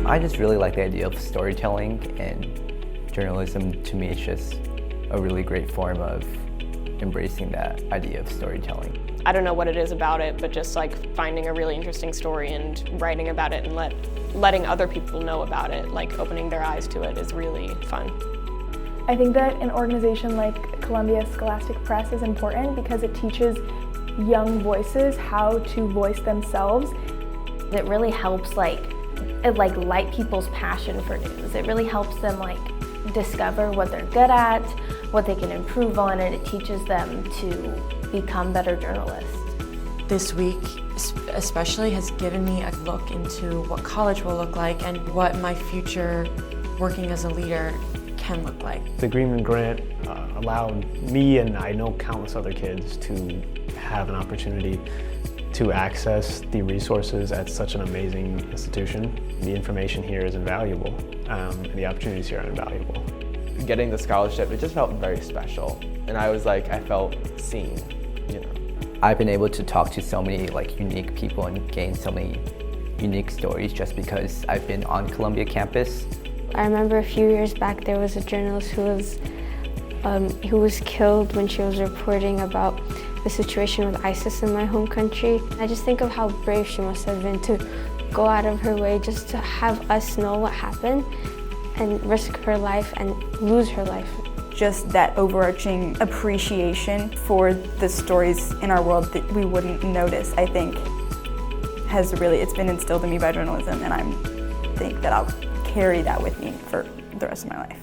I just really like the idea of storytelling, and journalism to me is just a really great form of embracing that idea of storytelling. I don't know what it is about it, but just like finding a really interesting story and writing about it and letting other people know about it, like opening their eyes to it, is really fun. I think that an organization like Columbia Scholastic Press is important because it teaches young voices how to voice themselves. It really helps light people's passion for news. It really helps them discover what they're good at, what they can improve on, and it teaches them to become better journalists. This week especially has given me a look into what college will look like and what my future working as a leader can look like. The Greenman Grant allowed me, and I know countless other kids, to have an opportunity to access the resources at such an amazing institution. The information here is invaluable, and the opportunities here are invaluable. Getting the scholarship, it just felt very special, and I felt seen, you know. I've been able to talk to so many unique people and gain so many unique stories just because I've been on Columbia campus. I remember a few years back there was a journalist who was killed when she was reporting about the situation with ISIS in my home country. I just think of how brave she must have been to go out of her way just to have us know what happened and risk her life and lose her life. Just that overarching appreciation for the stories in our world that we wouldn't notice, I think, it's been instilled in me by journalism, and I think that I'll carry that with me for the rest of my life.